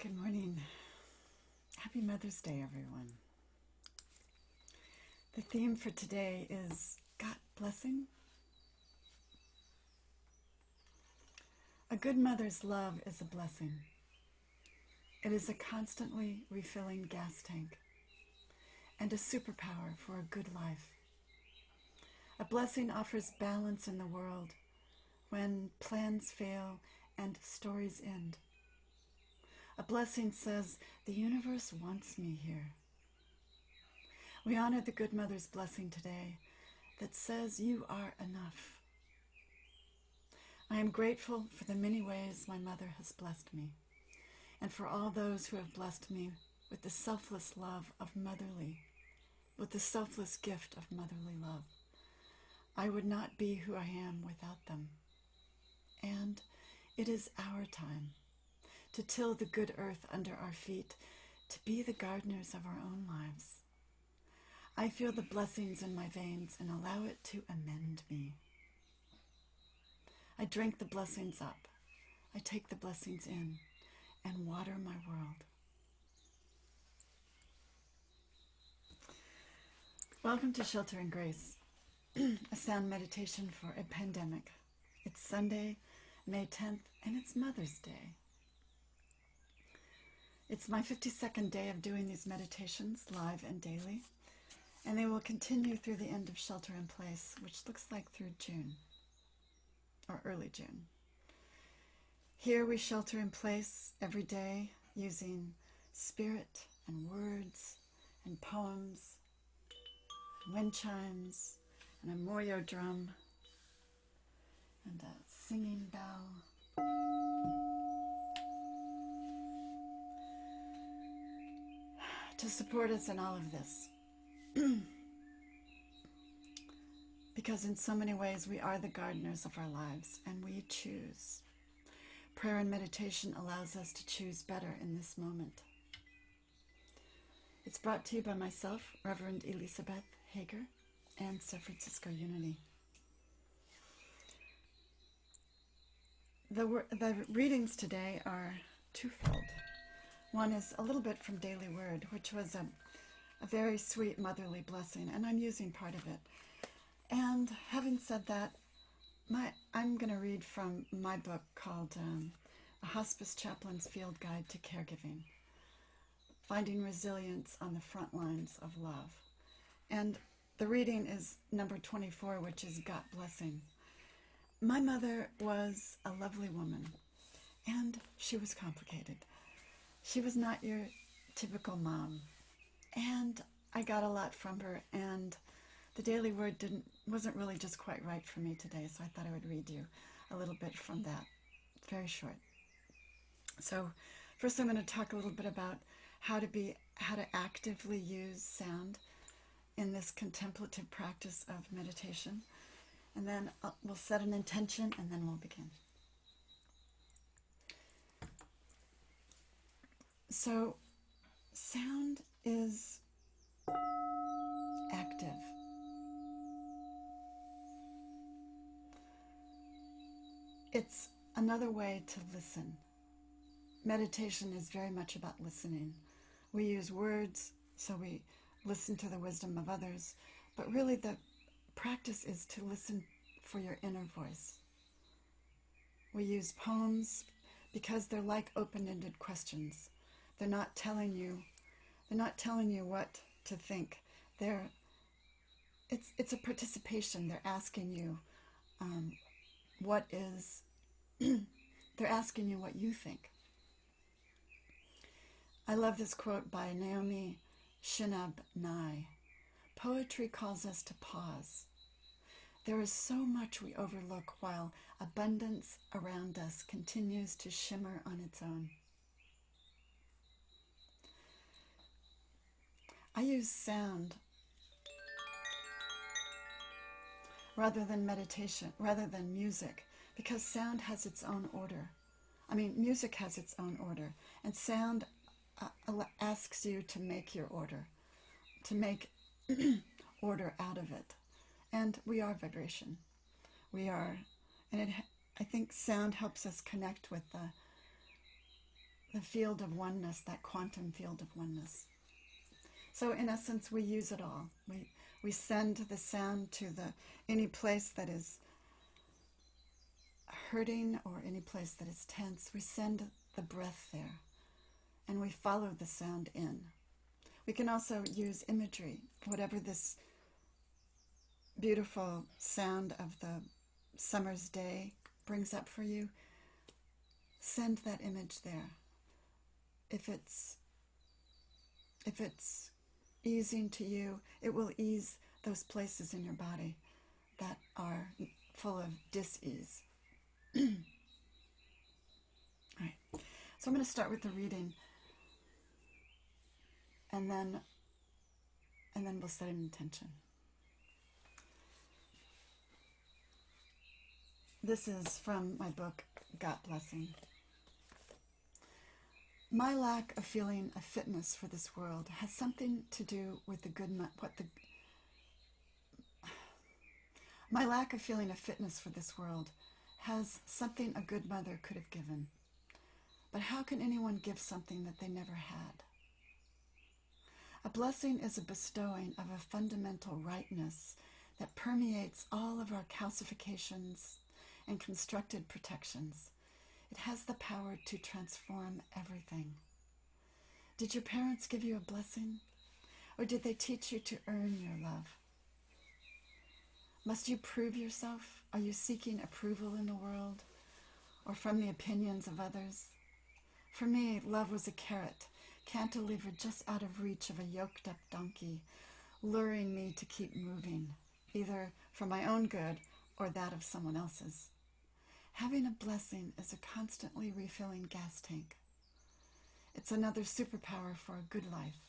Good morning. Happy Mother's Day, everyone. The theme for today is God blessing. A good mother's love is a blessing. It is a constantly refilling gas tank and a superpower for a good life. A blessing offers balance in the world when plans fail and stories end. A blessing says, the universe wants me here. We honor the good mother's blessing today that says you are enough. I am grateful for the many ways my mother has blessed me, and for all those who have blessed me with the selfless love of motherly, with the selfless gift of motherly love. I would not be who I am without them. And it is our time to till the good earth under our feet, to be the gardeners of our own lives. I feel the blessings in my veins and allow it to amend me. I drink the blessings up. I take the blessings in and water my world. Welcome to Shelter and Grace, a sound meditation for a pandemic. It's Sunday, May 10th, and it's Mother's Day. It's my 52nd day of doing these meditations, live and daily, and they will continue through the end of Shelter in Place, which looks like through June, or early June. Here we shelter in place every day using spirit and words and poems, and wind chimes, and a moyo drum, and a singing bell. To support us in all of this. Because in so many ways we are the gardeners of our lives and we choose. Prayer and meditation allows us to choose better in this moment. It's brought to you by myself, Reverend Elizabeth Hager, and San Francisco Unity. The readings today are twofold. One is a little bit from Daily Word, which was a very sweet motherly blessing, and I'm using part of it. And having said that, I'm going to read from my book called A Hospice Chaplain's Field Guide to Caregiving, Finding Resilience on the Front Lines of Love. And the reading is number 24, which is God Blessing. My mother was a lovely woman, and she was complicated. She was not your typical mom, and I got a lot from her, and the Daily Word wasn't really just quite right for me today, so I thought I would read you a little bit from that. It's very short. So first I'm going to talk a little bit about how to actively use sound in this contemplative practice of meditation, and then we'll set an intention, and then we'll begin. So, sound is active. It's another way to listen. Meditation is very much about listening. We use words, so we listen to the wisdom of others, but really the practice is to listen for your inner voice. We use poems because they're like open-ended questions. They're not telling you what to think. It's a participation. They're asking you they're asking you what you think. I love this quote by Naomi Shihab Nye. Poetry calls us to pause. There is so much we overlook while abundance around us continues to shimmer on its own. I use sound rather than meditation, rather than music, because sound has its own order. Music has its own order, and sound asks you to make your order, to make order out of it. And we are vibration. I think sound helps us connect with the field of oneness, that quantum field of oneness. So in essence, we use it all. We send the sound to any place that is hurting or any place that is tense. We send the breath there, and we follow the sound in. We can also use imagery, whatever this beautiful sound of the summer's day brings up for you. Send that image there. If it's easing to you, it will ease those places in your body that are full of dis-ease. All right. So I'm going to start with the reading, and then we'll set an intention. This is from my book, God Blessing. My lack of feeling a fitness for this world has something to do with my lack of feeling a fitness for this world has something a good mother could have given. But how can anyone give something that they never had? A blessing is a bestowing of a fundamental rightness that permeates all of our calcifications and constructed protections. It has the power to transform everything. Did your parents give you a blessing? Or did they teach you to earn your love? Must you prove yourself? Are you seeking approval in the world or from the opinions of others? For me, love was a carrot, cantilevered just out of reach of a yoked-up donkey, luring me to keep moving, either for my own good or that of someone else's. Having a blessing is a constantly refilling gas tank. It's another superpower for a good life.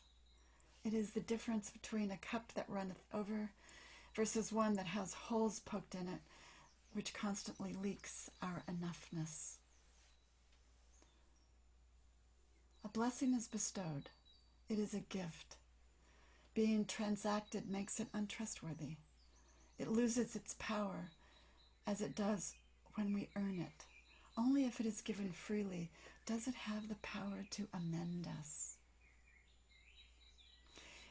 It is the difference between a cup that runneth over versus one that has holes poked in it, which constantly leaks our enoughness. A blessing is bestowed. It is a gift. Being transacted makes it untrustworthy. It loses its power as it does when we earn it. Only if it is given freely does it have the power to amend us.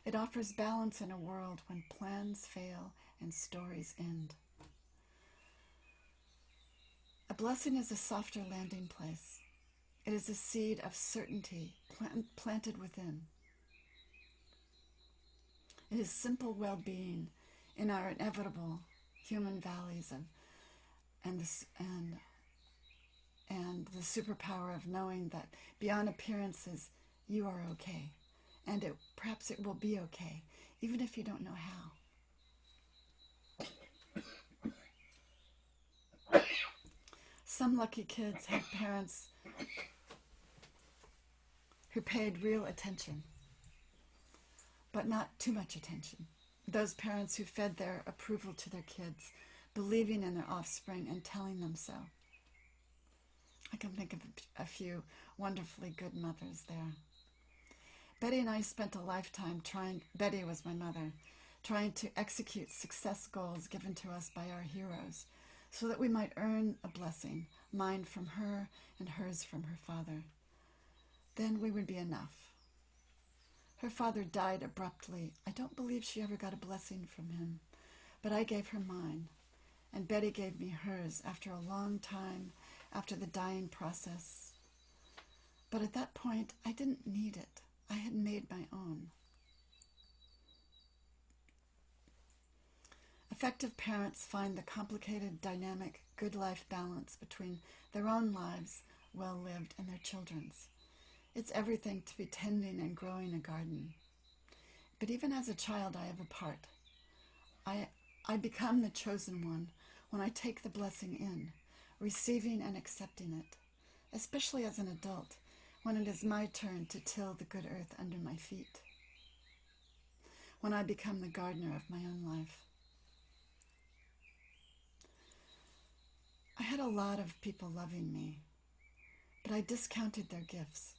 It offers balance in a world when plans fail and stories end. A blessing is a softer landing place. It is a seed of certainty planted within. It is simple well-being in our inevitable human valleys and the superpower of knowing that beyond appearances you are okay, and perhaps it will be okay, even if you don't know how. Some lucky kids had parents who paid real attention, but not too much attention. Those parents who fed their approval to their kids, believing in their offspring and telling them so. I can think of a few wonderfully good mothers there. Betty and I spent a lifetime Betty was my mother, trying to execute success goals given to us by our heroes, so that we might earn a blessing, mine from her and hers from her father. Then we would be enough. Her father died abruptly. I don't believe she ever got a blessing from him, but I gave her mine, and Betty gave me hers after a long time, after the dying process. But at that point, I didn't need it. I had made my own. Effective parents find the complicated, dynamic, good life balance between their own lives, well lived, and their children's. It's everything to be tending and growing a garden. But even as a child, I have a part. I become the chosen one when I take the blessing in, receiving and accepting it, especially as an adult, when it is my turn to till the good earth under my feet, when I become the gardener of my own life. I had a lot of people loving me, but I discounted their gifts.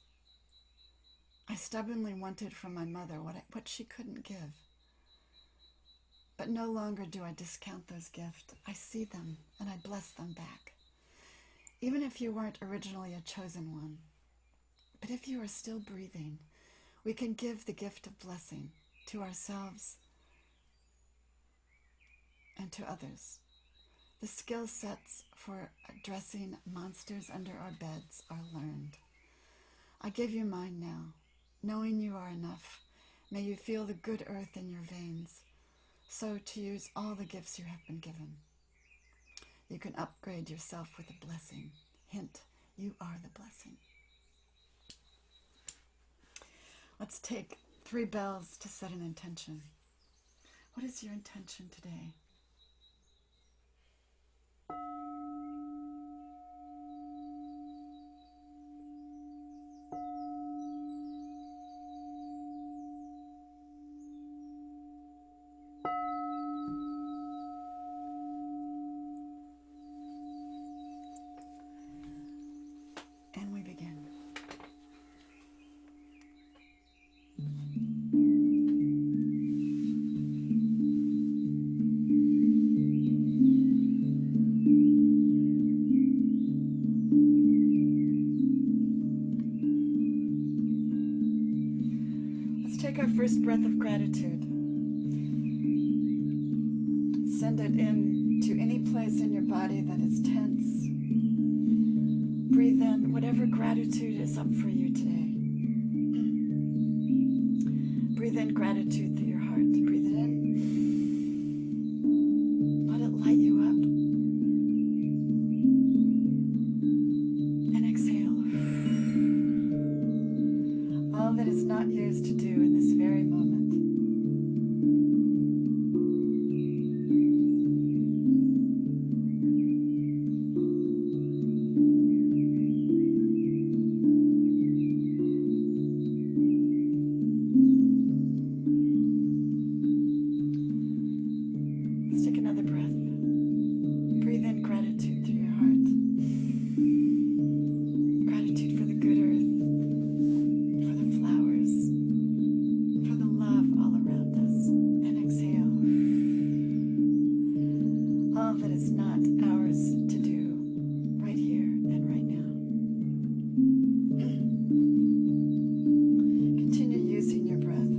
I stubbornly wanted from my mother what she couldn't give. But no longer do I discount those gifts. I see them and I bless them back. Even if you weren't originally a chosen one, But if you are still breathing, we can give the gift of blessing to ourselves and to others. The skill sets for addressing monsters under our beds are learned. I give you mine now. Knowing you are enough, may you feel the good earth in your veins, so to use all the gifts you have been given. You can upgrade yourself with a blessing. Hint, you are the blessing. Let's take 3 bells to set an intention. What is your intention today? And we begin. Let's take our first breath of gratitude. Send it in to any place in your body that is tense. Breathe in whatever gratitude is up for you today. Breathe in gratitude through your heart. Breathe it in. Let it light you up. And exhale. All that is not yours to do in this very moment. Take another breath. Breathe in gratitude through your heart. Gratitude for the good earth, for the flowers, for the love all around us. And exhale. All that is not ours to do right here and right now. Continue using your breath,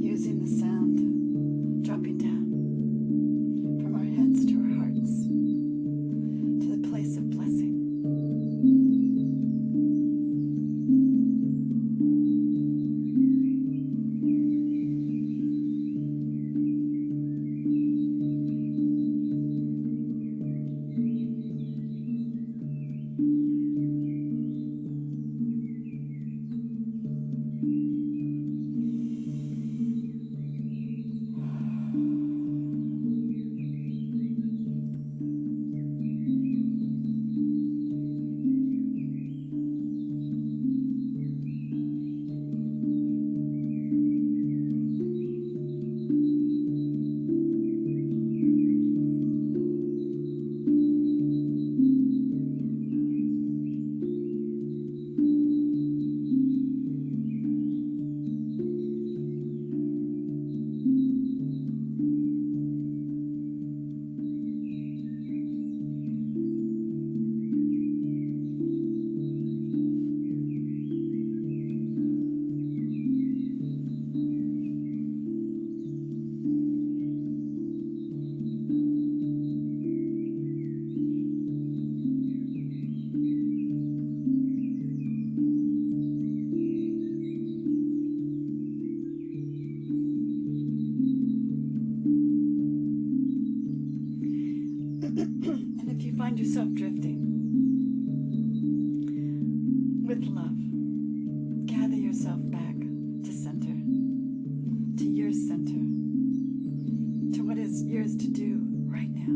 using the sound, dropping down. From our heads to our hearts, to the place of blessing. And if you find yourself drifting, with love, gather yourself back to center, to your center, to what is yours to do right now.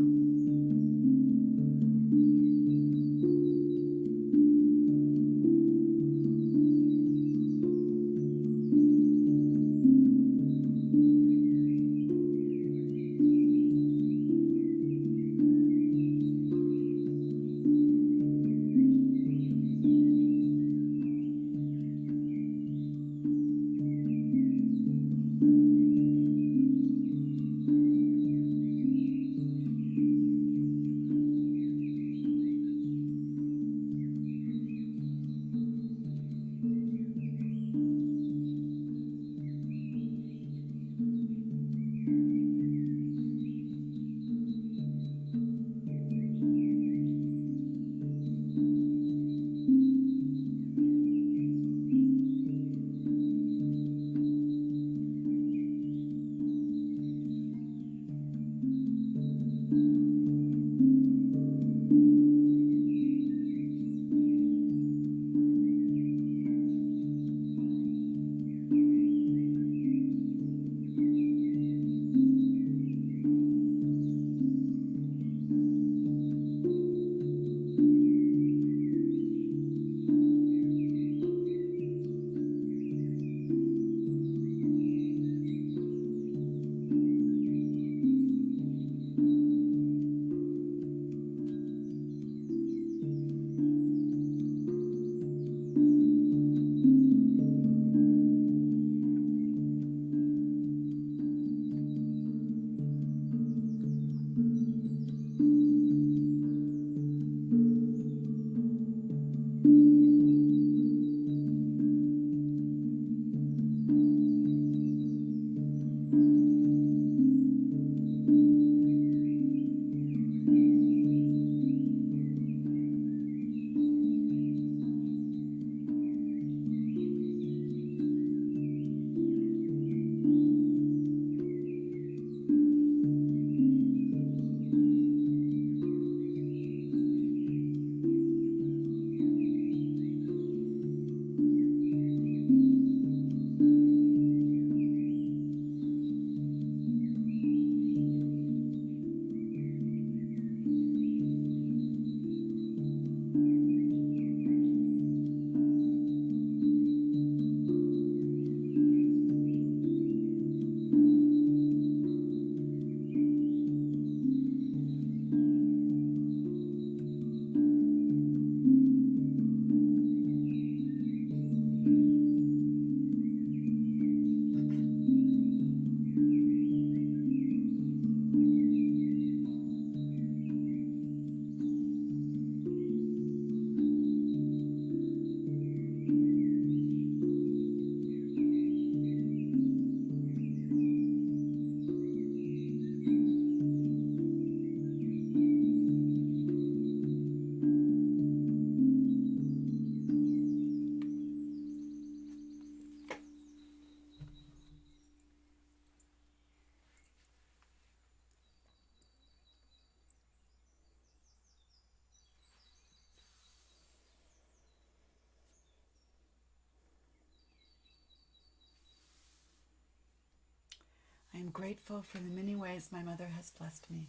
I am grateful for the many ways my mother has blessed me,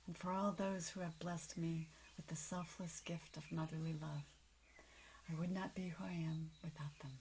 and for all those who have blessed me with the selfless gift of motherly love. I would not be who I am without them.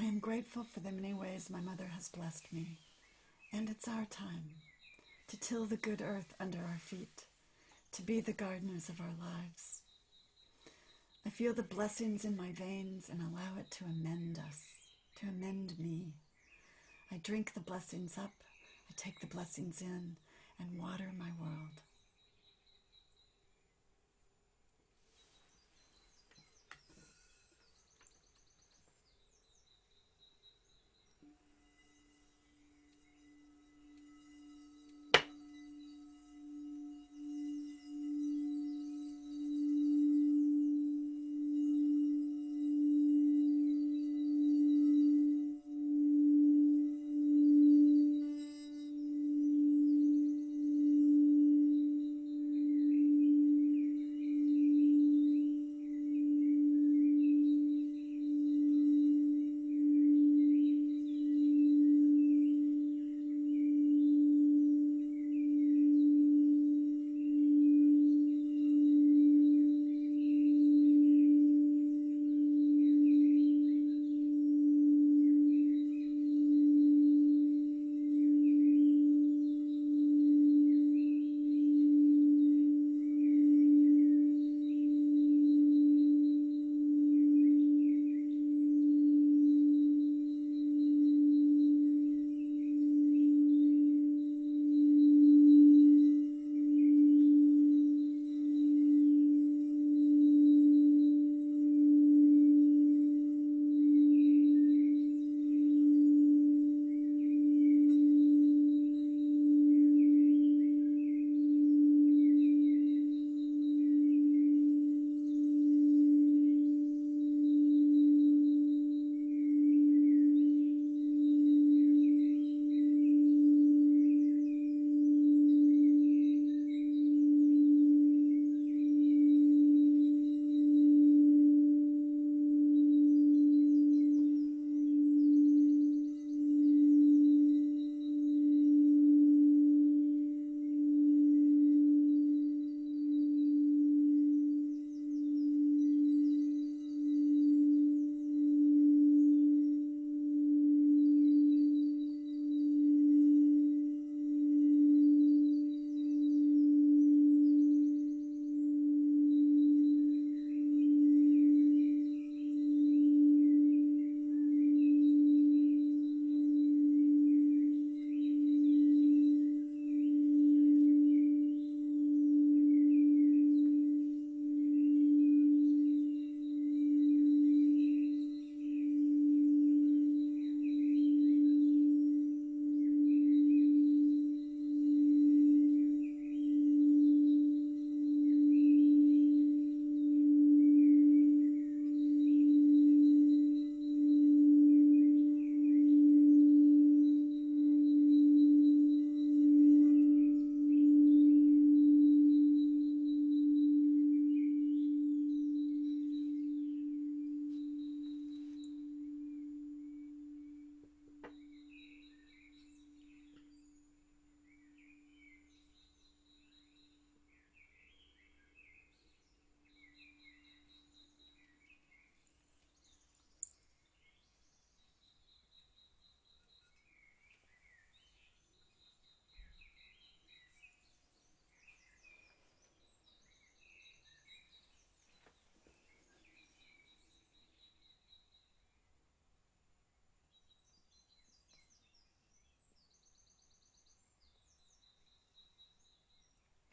I am grateful for the many ways my mother has blessed me, and it's our time to till the good earth under our feet, to be the gardeners of our lives. I feel the blessings in my veins and allow it to amend us, to amend me. I drink the blessings up, I take the blessings in, and water my world.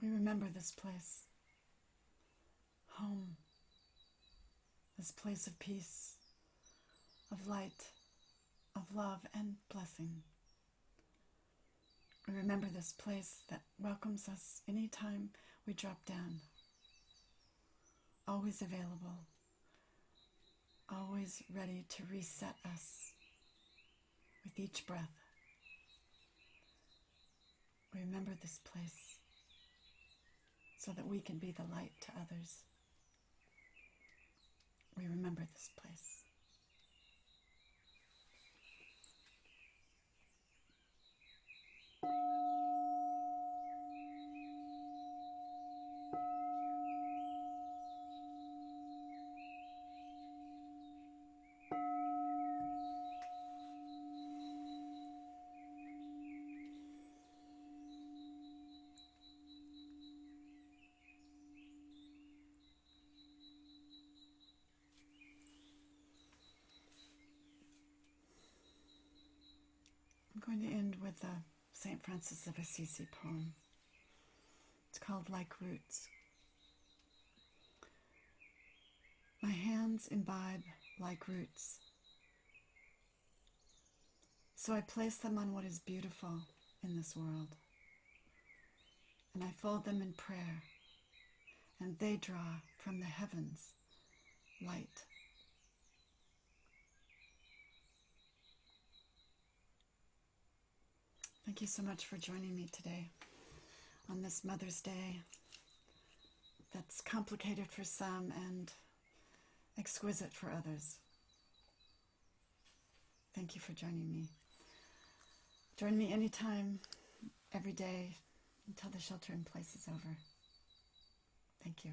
We remember this place, home, this place of peace, of light, of love and blessing. We remember this place that welcomes us anytime we drop down, always available, always ready to reset us with each breath. We remember this place so that we can be the light to others. We remember this place. I'm going to end with a St. Francis of Assisi poem. It's called Like Roots. My hands imbibe like roots, so I place them on what is beautiful in this world, and I fold them in prayer, and they draw from the heavens light. Thank you so much for joining me today on this Mother's Day that's complicated for some and exquisite for others. Thank you for joining me. Join me anytime, every day, until the shelter in place is over. Thank you.